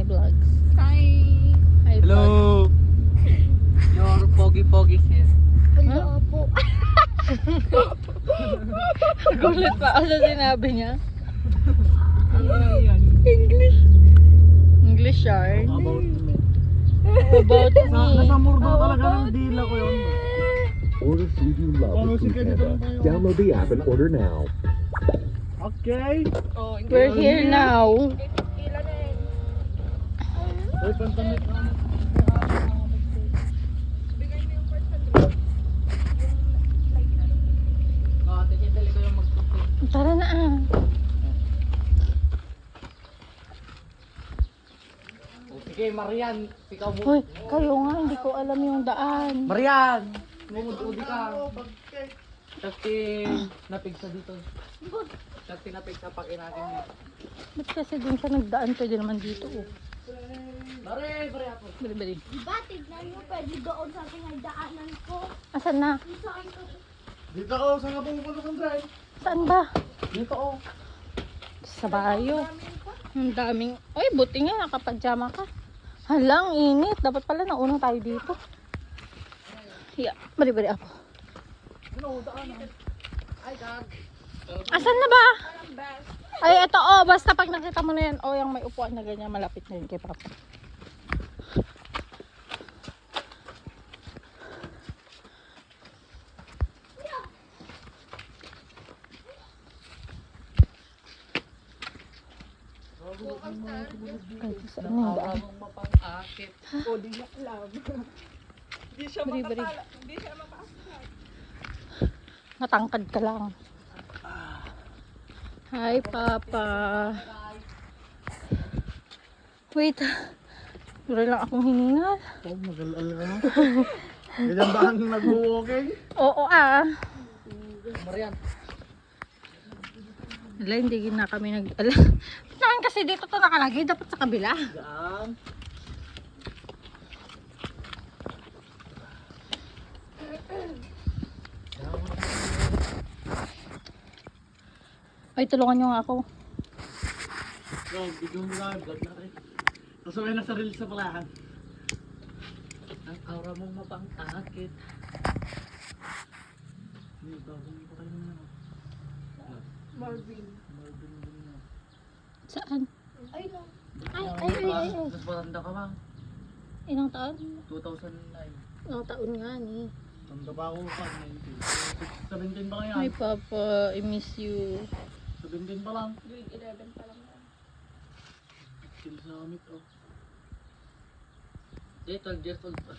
Vlogs. Hi. Hi, Hello! Your pogi here. Hello po. Gulat pa ako sa sinabi niya. English. English yarn. About me. About me. Nasa murdo talaga ng dila ko yun. Order food you love with Food Panda. Download the app and order now. Okay. We're here now. Ilan na yun? Uy, pantamit na. Bigay mo yung first hand. Tikitali ko yung magtupit. Tara na ah. Sige, Marian. Ikaw mo. Hoy, kayo nga, hindi ko alam yung daan. Marian! Mumudi ka. Kasi napig sa dito. Kasi napig sa pakinatin mo. Ba't kasi dun siya nagdaan? Pwede naman dito oh. Bari ako. Bali. Diba, tignan nyo, pwede doon sa pinagdaanan ko. Asan na? Dito ako, saan ka pupunta kang drive? Saan ba? Dito ako. Sa bayo. Ang daming... Uy, buti nga nakapajama ka. Halang init. Dapat pala naunang tayo dito. Yeah, bari ako. Asan na ba? Ay, ito oh. Basta pag nakita mo na yan, oh, yung may upuan na ganyan, malapit na yun kay Papa. Ay, saan na yung daan? Mapang-akit. Bari. Natangkad ka lang. Hi, Papa. Wait. Dura lang akong hiningal. Oh, magal-al ka na. Ganyan ba ang nag-walking? Oo ah. Marian. Wala, hindi na kami nag-ala. Saan kasi dito to nakalagay? Dapat sa kabila. Gaan. Ay, tulungan nyo nga ako. Yo, video mo na, vlog natin. Kasabay na sa reels sa palahan. Ang aura mong mapang-akit. Bagong pa kayo na. Marvin. Saan? Ay, no. Mas matanda ka ba? Ilang taon? 2009. Ilang taon nga ni. Tanda pa ako pa, 19. 17 ba kaya? Hi, Papa. I miss you. 17 pa lang. Grade 11 pa lang. Still sa amit, oh. 12 years old pa.